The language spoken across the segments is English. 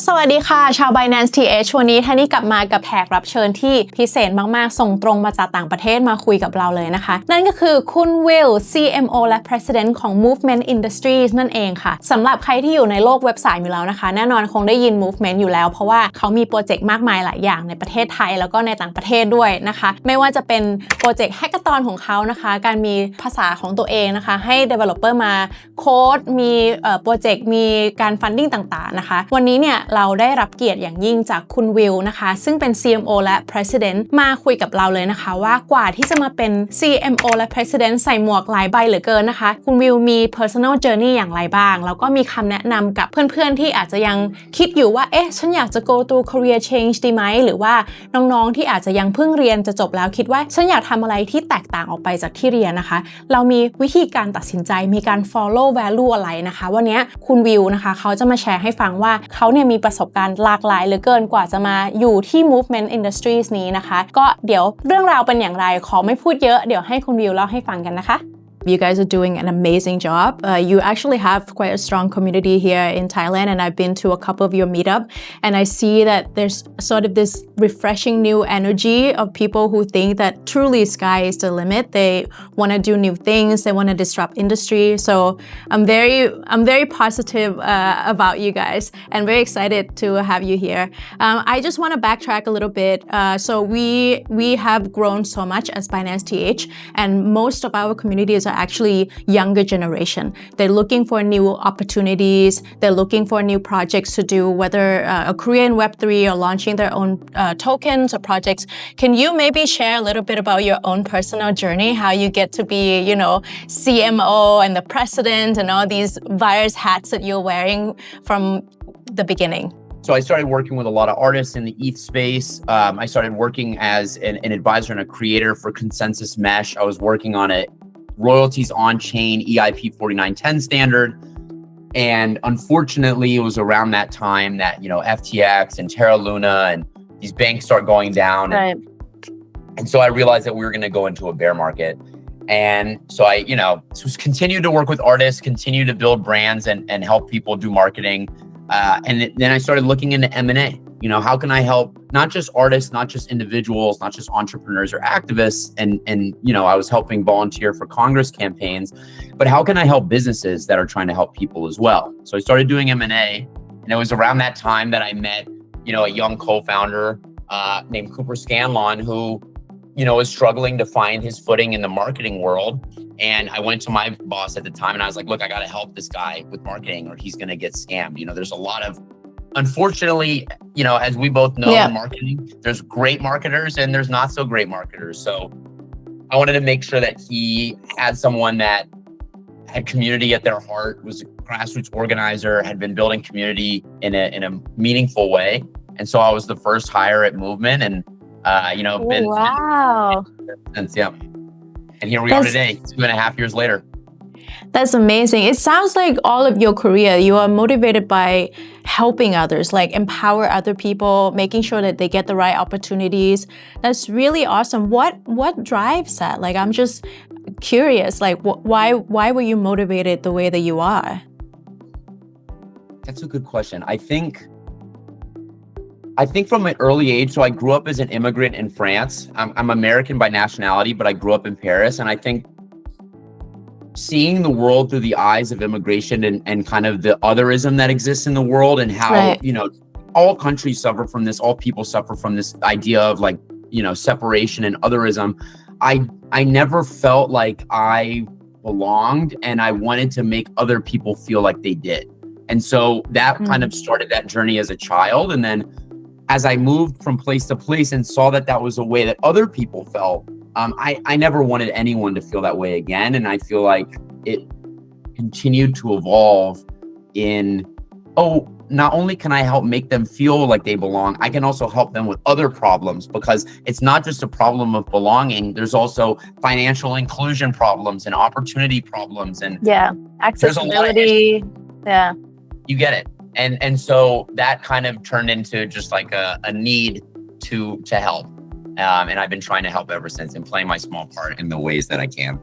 สวัสดีค่ะชาว Binance TH วันนี้ท่านี่กลับมากับแขกรับเชิญที่พิเศษมากๆส่งตรงมาจากต่างประเทศมาคุยกับเราเลยนะคะนั่นก็คือคุณวิล CMO และ President ของ Movement Industries นั่นเองค่ะสำหรับใครที่อยู่ในโลกเว็บ3อยู่แล้วนะคะแน่นอนคงได้ยิน Movement อยู่แล้วเพราะว่าเขามีโปรเจกต์มากมายหลายอย่างในประเทศไทยแล้วก็ในต่างประเทศด้วยนะคะไม่ว่าจะเป็นโปรเจกต์แฮกเกอร์ตอนของเขานะคะการมีภาษาของตัวเองนะคะให้ Developer มาโค้ดมีโปรเจกต์มีการ funding ต่างๆนะคะวันนี้เนี่ยเราได้รับเกียรติอย่างยิ่งจากคุณวิลนะคะซึ่งเป็น CMO และ President มาคุยกับเราเลยนะคะว่ากว่าที่จะมาเป็น CMO และ President ใส่หมวกหลายใบเหลือเกินนะคะคุณวิลมี personal journey อย่างไรบ้างแล้วก็มีคำแนะนำกับเพื่อนๆที่อาจจะยังคิดอยู่ว่าฉันอยากจะ go through career change ดีไหมหรือว่าน้องๆที่อาจจะยังเพิ่งเรียนจะจบแล้วคิดว่าฉันอยากทำอะไรที่แตกต่างออกไปจากที่เรียนนะคะเรามีวิธีการตัดสินใจมีการ follow value อะไรนะคะวันนี้คุณวิลนะคะเขาจะมาแชร์ให้ฟังว่าเขาเนี่ยมีประสบการณ์หลากหลายเหลือเกินกว่าจะมาอยู่ที่ Movement Industries นี้นะคะก็เดี๋ยวเรื่องราวเป็นอย่างไรขอไม่พูดเยอะเดี๋ยวให้คุณวิลเล่าให้ฟังกันนะคะ You guys are doing an amazing job. You actually have quite a strong community here in Thailand, and I've been to a couple of your meetup, and I see that there's sort of this refreshing new energy of people who think that truly sky is the limit. They want to do new things. They want to disrupt industry. So I'm very positive about you guys, and very excited to have you here. I just want to backtrack a little bit. So we have grown so much as Binance TH, and most of our communities are actually younger generation. They're looking for new opportunities. They're looking for new projects to do, whether a career in Web3 or launching their own tokens or projects. Can you maybe share a little bit about your own personal journey, how you get to be, CMO and the president and all these various hats that you're wearing from the beginning? So I started working with a lot of artists in the ETH space. I started working as an advisor and a creator for Consensus Mesh. I was working on a royalties on-chain EIP 4910 standard. And unfortunately, it was around that time that, FTX and Terra Luna and these banks start going down. Right. And so I realized that we were going to go into a bear market. And so I, continued to work with artists, continue to build brands and help people do marketing. And then I started looking into M&A. How can I help not just artists, not just individuals, not just entrepreneurs or activists? And I was helping volunteer for Congress campaigns, but how can I help businesses that are trying to help people as well? So I started doing M&A, and it was around that time that I met, a young co-founder named Cooper Scanlon who, was struggling to find his footing in the marketing world. And I went to my boss at the time and I was like, look, I got to help this guy with marketing or he's going to get scammed. There's a lot of, unfortunately, as we both know in marketing, there's great marketers and there's not so great marketers. So I wanted to make sure that he had someone that had community at their heart, was a grassroots organizer, had been building community in a meaningful way. And so I was the first hire at Movement and, been since, yeah. And here we are today, 2.5 years later. That's amazing. It sounds like all of your career, you are motivated by helping others, like empower other people, making sure that they get the right opportunities. That's really awesome. What drives that? Like, I'm just curious, like why were you motivated the way that you are? That's a good question. I think from an early age, so I grew up as an immigrant in France. I'm American by nationality, but I grew up in Paris. And I think seeing the world through the eyes of immigration and kind of the otherism that exists in the world and how, all countries suffer from this, all people suffer from this idea of like, separation and otherism. I never felt like I belonged and I wanted to make other people feel like they did. And so that kind of started that journey as a child. And then as I moved from place to place and saw that that was a way that other people felt, I never wanted anyone to feel that way again. And I feel like it continued to evolve in, not only can I help make them feel like they belong, I can also help them with other problems because it's not just a problem of belonging. There's also financial inclusion problems and opportunity problems. And accessibility. Yeah. You get it. And so that kind of turned into just like a need to help. And I've been trying to help ever since and playing my small part in the ways that I can.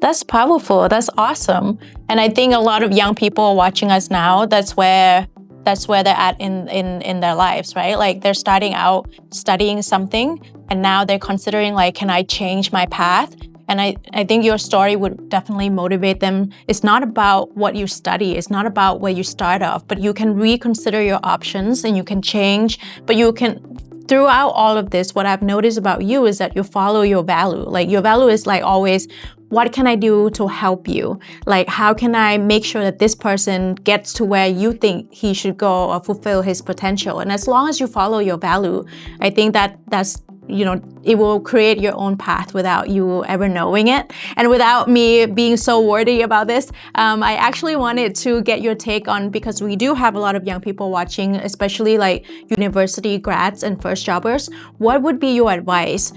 That's powerful. That's awesome. And I think a lot of young people watching us now, that's where that's where they're at in their lives, right? Like they're starting out studying something and now they're considering like, can I change my path? And I think your story would definitely motivate them. It's not about what you study. It's not about where you start off, but you can reconsider your options and you can change, but you can, throughout all of this, what I've noticed about you is that you follow your value. Like your value is like always, what can I do to help you? Like, how can I make sure that this person gets to where you think he should go or fulfill his potential? And as long as you follow your value, I think that's, it will create your own path without you ever knowing it. And without me being so wordy about this, I actually wanted to get your take on, because we do have a lot of young people watching, especially like university grads and first jobbers. What would be your advice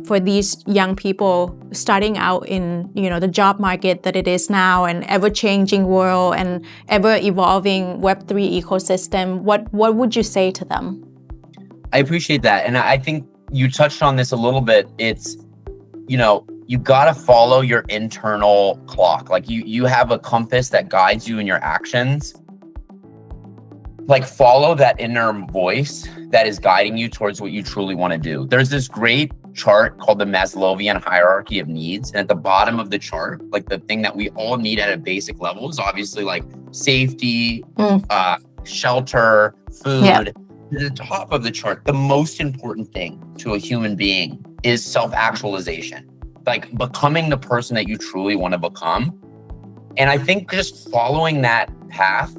for these young people starting out in, the job market that it is now, and ever-changing world and ever-evolving Web3 ecosystem? What would you say to them? I appreciate that. And I think you touched on this a little bit. It's, you gotta follow your internal clock. Like you have a compass that guides you in your actions. Like follow that inner voice that is guiding you towards what you truly want to do. There's this great chart called the Maslowian hierarchy of needs. And at the bottom of the chart, like the thing that we all need at a basic level is obviously like safety, shelter, food. Yeah. At the top of the chart, the most important thing to a human being is self-actualization, like becoming the person that you truly want to become. And I think just following that path,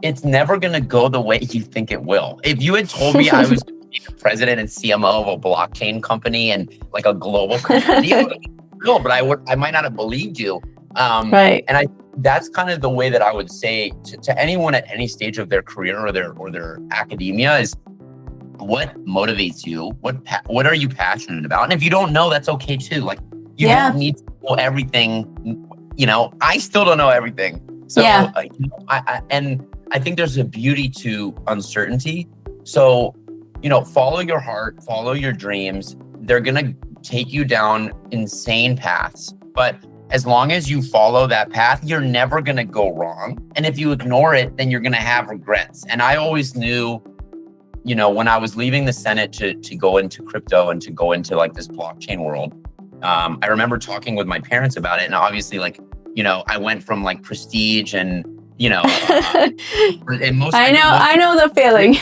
it's never going to go the way you think it will. If you had told me I was going to be the president and CMO of a blockchain company and like a global company, no, but I might not have believed you. Right. And that's kind of the way that I would say to anyone at any stage of their career or their academia is, what motivates you? What are you passionate about? And if you don't know, that's okay too. Like you don't need to know everything. I still don't know everything. So I think there's a beauty to uncertainty. So, follow your heart, follow your dreams. They're gonna take you down insane paths, but as long as you follow that path, you're never going to go wrong. And if you ignore it, then you're going to have regrets. And I always knew, when I was leaving the Senate to go into crypto and to go into like this blockchain world, I remember talking with my parents about it. And obviously I went from like prestige and, and most I know the feeling.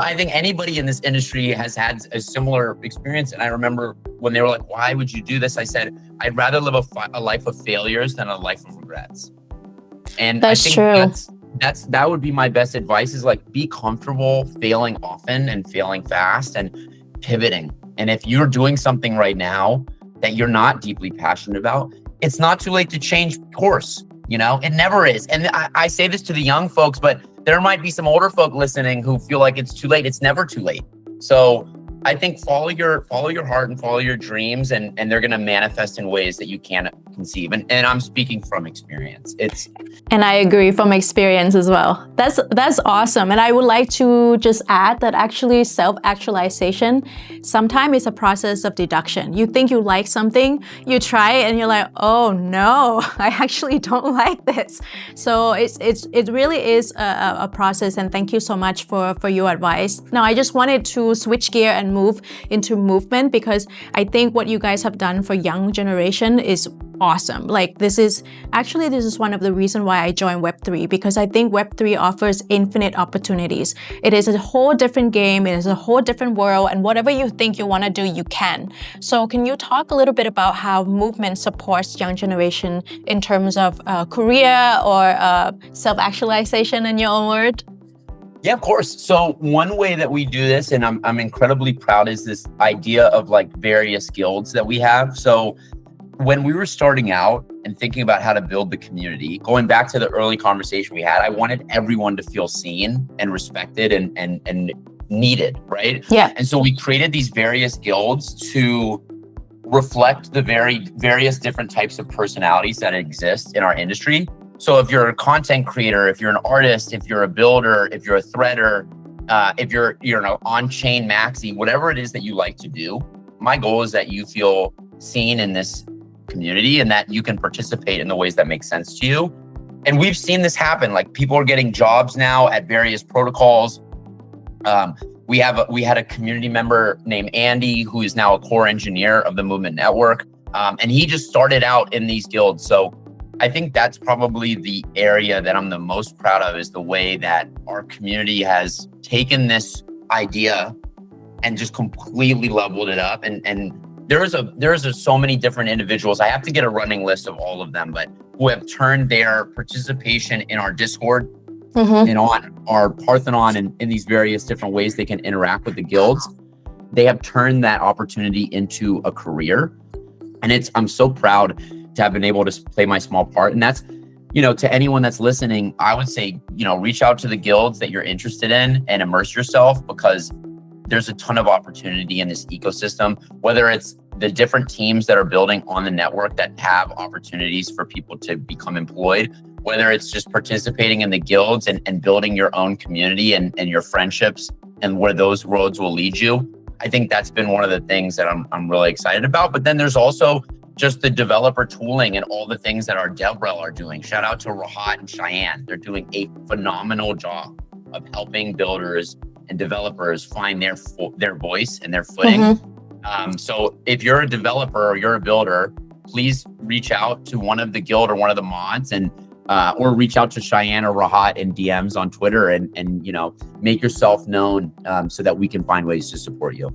I think anybody in this industry has had a similar experience. And I remember when they were like, why would you do this? I said, I'd rather live a life of failures than a life of regrets. And that's true. That would be my best advice, is like, be comfortable failing often and failing fast and pivoting. And if you're doing something right now that you're not deeply passionate about, it's not too late to change course. It never is. And I say this to the young folks, but there might be some older folk listening who feel like it's too late. It's never too late. So I think follow your heart and follow your dreams, and they're going to manifest in ways that you can't conceive. And I'm speaking from experience. And I agree, from experience as well. That's awesome. And I would like to just add that actually self-actualization sometimes is a process of deduction. You think you like something, you try it, and you're like, oh no, I actually don't like this. So it really is a process. And thank you so much for your advice. Now, I just wanted to switch gear and move into movement, because I think what you guys have done for young generation is awesome. Like this is one of the reasons why I joined Web3, because I think Web3 offers infinite opportunities. It is a whole different game. It is a whole different world, and whatever you think you want to do, you can. So can you talk a little bit about how movement supports young generation in terms of career or self-actualization, in your own word? Yeah, of course. So one way that we do this, and I'm incredibly proud, is this idea of like various guilds that we have. So when we were starting out and thinking about how to build the community, going back to the early conversation we had, I wanted everyone to feel seen and respected and needed, right? Yeah. And so we created these various guilds to reflect the various different types of personalities that exist in our industry. So if you're a content creator, if you're an artist, if you're a builder, if you're a threader, if you're an on-chain maxi, whatever it is that you like to do, my goal is that you feel seen in this community and that you can participate in the ways that make sense to you. And we've seen this happen. Like people are getting jobs now at various protocols. We had a community member named Andy, who is now a core engineer of the Movement Network. And he just started out in these guilds. So I think that's probably the area that I'm the most proud of, is the way that our community has taken this idea and just completely leveled it up. And there's so many different individuals. I have to get a running list of all of them, but who have turned their participation in our Discord and on our Parthenon and in these various different ways they can interact with the guilds. They have turned that opportunity into a career. And I'm so proud to have been able to play my small part. And that's, to anyone that's listening, I would say, reach out to the guilds that you're interested in and immerse yourself, because there's a ton of opportunity in this ecosystem, whether it's the different teams that are building on the network that have opportunities for people to become employed, whether it's just participating in the guilds and building your own community and your friendships and where those roads will lead you. I think that's been one of the things that I'm really excited about. But then there's also just the developer tooling and all the things that our DevRel are doing. Shout out to Rahat and Cheyenne. They're doing a phenomenal job of helping builders and developers find their voice and their footing. So if you're a developer or you're a builder, please reach out to one of the guild or one of the mods, and or reach out to Cheyenne or Rahat in DMs on Twitter and make yourself known so that we can find ways to support you.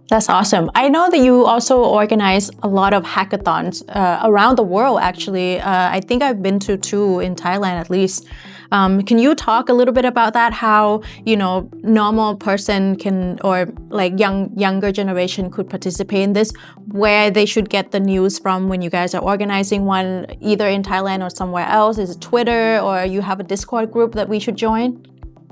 That's awesome. I know that you also organize a lot of hackathons around the world, actually. I think I've been to 2 in Thailand at least. Can you talk a little bit about that? How, normal person can, or like younger generation could participate in this, where they should get the news from when you guys are organizing one, either in Thailand or somewhere else? Is it Twitter, or you have a Discord group that we should join?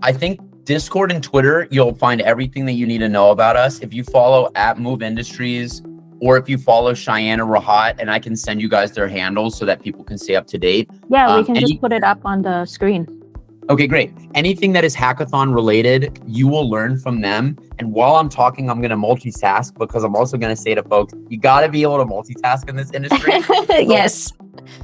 I think Discord and Twitter, you'll find everything that you need to know about us. If you follow @Move Industries, or if you follow Cheyenne or Rahat, and I can send you guys their handles so that people can stay up to date. Yeah, we can just put it up on the screen. Okay, great. Anything that is hackathon related, you will learn from them. And while I'm talking, I'm going to multitask, because I'm also going to say to folks, you got to be able to multitask in this industry. Yes.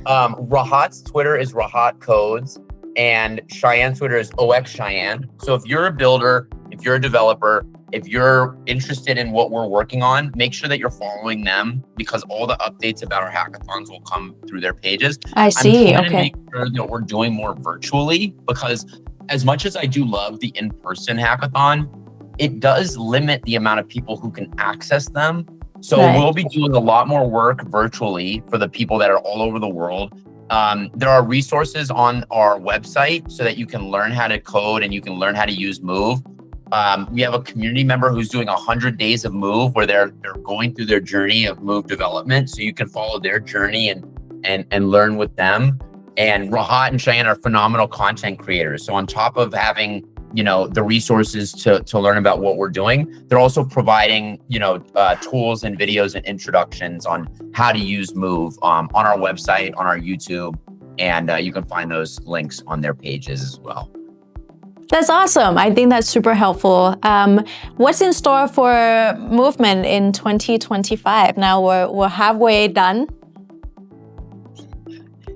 Rahat's Twitter is Rahat Codes, and Cheyenne's Twitter is OX Cheyenne. So if you're a builder, if you're a developer, if you're interested in what we're working on, make sure that you're following them, because all the updates about our hackathons will come through their pages. I see. I'm trying Okay. to make sure that we're doing more virtually, because as much as I do love the in-person hackathon, it does limit the amount of people who can access them. So we'll be doing a lot more work virtually for the people that are all over the world. There are resources on our website so that you can learn how to code and you can learn how to use Move. We have a community member who's doing 100 days of Move, where they're going through their journey of Move development. So you can follow their journey and learn with them. And Rahat and Cheyenne are phenomenal content creators. So on top of having, the resources to learn about what we're doing, they're also providing, tools and videos and introductions on how to use Move on our website, on our YouTube, and you can find those links on their pages as well. That's awesome. I think that's super helpful. What's in store for Movement in 2025? Now we're halfway done.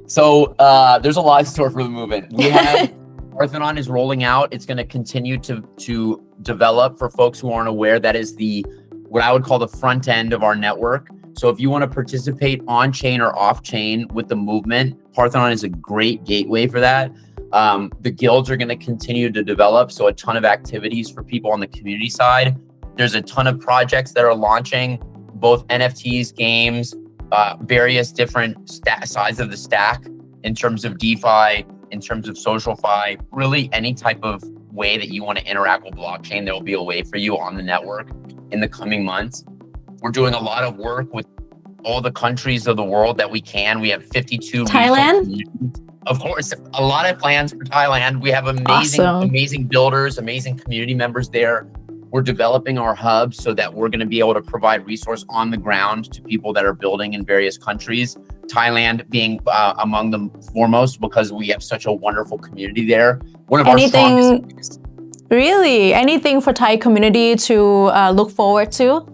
So there's a lot in store for the movement. We have Parthenon is rolling out. It's going to continue to develop. For folks who aren't aware, that is what I would call the front end of our network. So if you want to participate on chain or off chain with the movement, Parthenon is a great gateway for that. The guilds are going to continue to develop, so a ton of activities for people on the community side. There's a ton of projects that are launching, both NFTs, games, various different sides of the stack in terms of DeFi, in terms of SocialFi, really any type of way that you want to interact with blockchain, there will be a way for you on the network in the coming months. We're doing a lot of work with all the countries of the world that we can. We have 52 Thailand? Of course, a lot of plans for Thailand. We have amazing builders, amazing community members there. We're developing our hub so that we're going to be able to provide resource on the ground to people that are building in various countries. Thailand being among the foremost, because we have such a wonderful community there. One of our strongest. Really? Anything for Thai community to look forward to?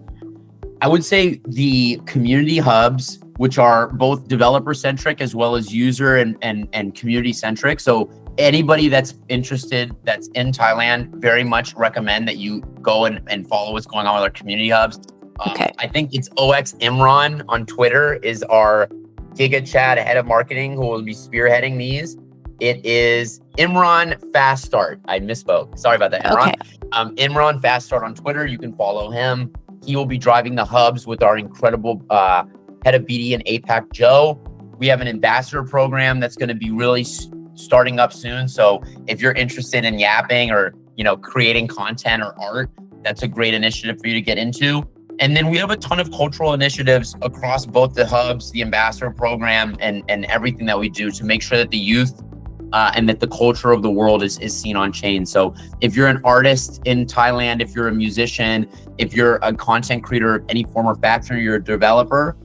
I would say the community hubs which are both developer centric as well as user and community centric. So anybody that's interested that's in Thailand, very much recommend that you go and follow what's going on with our community hubs. Okay. I think it's OX Imran on Twitter is our Giga Chat head of marketing who will be spearheading these. It is Imran Fast Start. I misspoke. Sorry about that, Imran. Okay. Imran Fast Start on Twitter. You can follow him. He will be driving the hubs with our incredible head of BD and APAC, Joe. We have an ambassador program that's going to be really starting up soon. So if you're interested in yapping or, creating content or art, that's a great initiative for you to get into. And then we have a ton of cultural initiatives across both the hubs, the ambassador program, and everything that we do to make sure that the youth and that the culture of the world is seen on chain. So if you're an artist in Thailand, if you're a musician, if you're a content creator of any form or fashion, or you're a developer,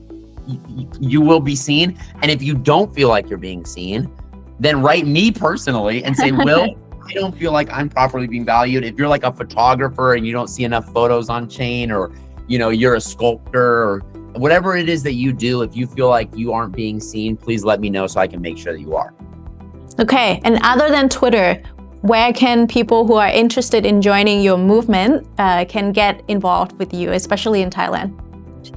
you will be seen. And if you don't feel like you're being seen, then write me personally and say, Will, I don't feel like I'm properly being valued. If you're like a photographer and you don't see enough photos on chain, or you're a sculptor or whatever it is that you do, if you feel like you aren't being seen, please let me know so I can make sure that you are. Okay, and other than Twitter, where can people who are interested in joining your movement can get involved with you, especially in Thailand?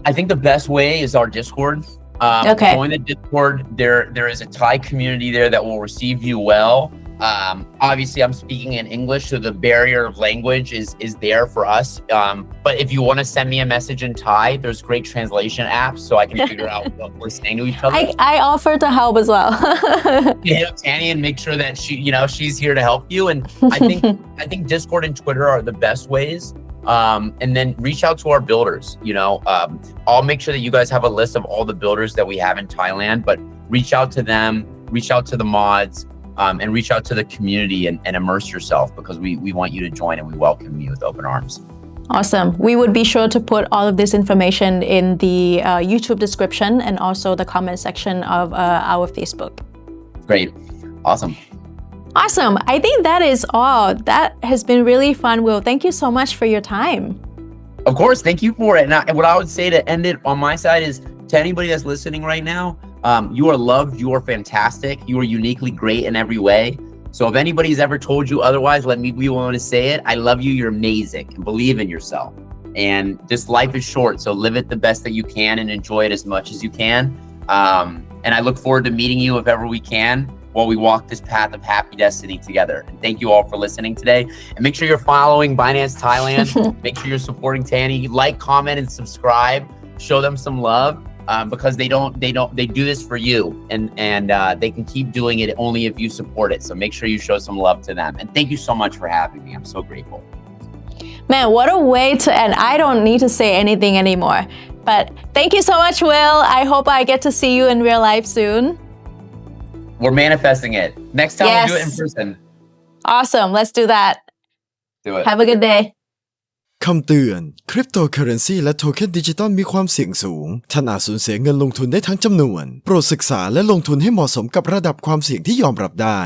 I think the best way is our Discord. Okay. Join the Discord. There is a Thai community there that will receive you well. Obviously, I'm speaking in English, so the barrier of language is there for us. But if you want to send me a message in Thai, there's great translation apps so I can figure out what we're saying to each other. I offer to help as well. You hit up Tanny and make sure that she's here to help you. And I think Discord and Twitter are the best ways. And then reach out to our builders. I'll make sure that you guys have a list of all the builders that we have in Thailand, but reach out to them, reach out to the mods, and reach out to the community and immerse yourself because we want you to join and we welcome you with open arms. Awesome. We would be sure to put all of this information in the YouTube description and also the comment section of our Facebook. Great. Awesome. Awesome. I think that is all. That has been really fun, Will. Thank you so much for your time. Of course. Thank you for it. And what I would say to end it on my side is to anybody that's listening right now, you are loved. You are fantastic. You are uniquely great in every way. So if anybody's ever told you otherwise, let me be willing to say it. I love you. You're amazing and believe in yourself. And this life is short. So live it the best that you can and enjoy it as much as you can. And I look forward to meeting you if ever we can while we walk this path of happy destiny together. And thank you all for listening today. And make sure you're following Binance Thailand. Make sure you're supporting Tanny. Like, comment, and subscribe. Show them some love. Because they do this for you and they can keep doing it only if you support it. So make sure you show some love to them. And thank you so much for having me. I'm so grateful. Man, what a way to end. I don't need to say anything anymore. But thank you so much, Will. I hope I get to see you in real life soon. We're manifesting it. Next time we'll do it in person. Awesome. Let's do that. Do it. Have a good day. คำเตือนคริปโตเคอเรนซีและโทเค็นดิจิตอลมีความเสี่ยงสูงท่านอาจสูญเสียเงินลงทุนได้ทั้งจำนวนโปรดศึกษาและลงทุนให้เหมาะสมกับระดับความเสี่ยงที่ยอมรับได้